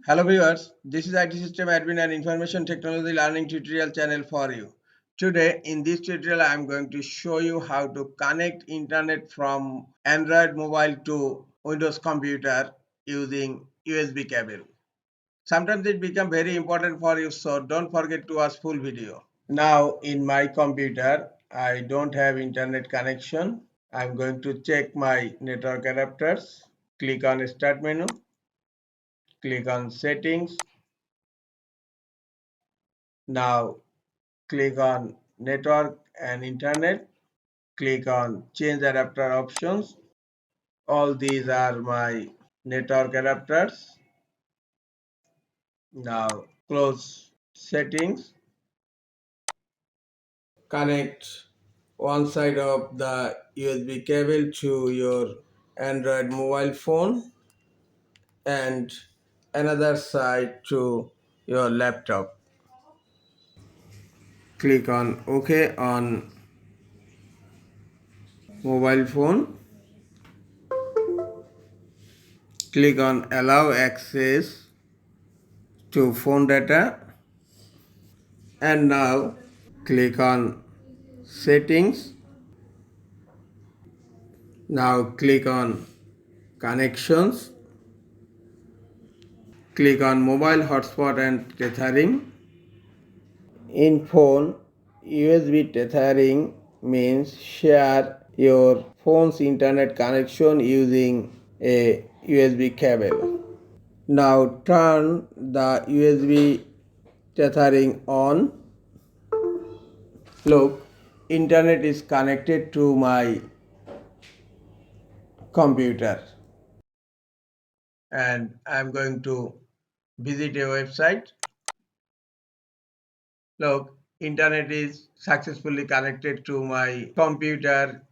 Hello viewers, this is IT System Admin and Information Technology Learning Tutorial channel for you. Today in this tutorial I am going to show you how to connect internet from Android mobile to Windows computer using USB cable. Sometimes it becomes very important for you, so don't forget to watch full video. Now in my computer I don't have internet connection. I am going to check my network adapters. Click on Start menu. Click on Settings. Now click on Network and Internet. Click on Change Adapter Options. All these are my network adapters. Now close Settings. Connect one side of the USB cable to your Android mobile phone and another side to your laptop. Click on OK on mobile phone. Click on Allow access to phone data, and now click on Settings. Now click on Connections. Click on Mobile Hotspot and Tethering. In phone, USB tethering means share your phone's internet connection using a USB cable. Now turn the USB tethering on. Look, internet is connected to my computer and I'm going to visit a website. Look, internet is successfully connected to my computer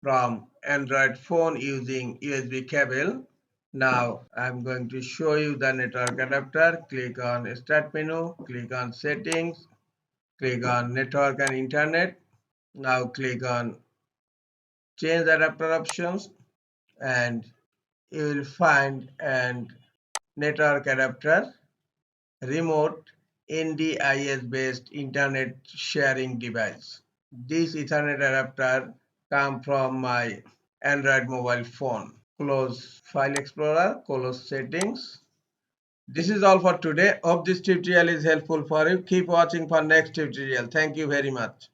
from Android phone using USB cable. Now I'm going to show you the network adapter. Click on Start menu, click on Settings, click on Network and Internet. Now click on Change Adapter Options and you will find an network adapter, remote NDIS based internet sharing device. This Ethernet adapter comes from my Android mobile phone. Close File Explorer, close Settings. This is all for today. Hope this tutorial is helpful for you. Keep watching for next tutorial. Thank you very much.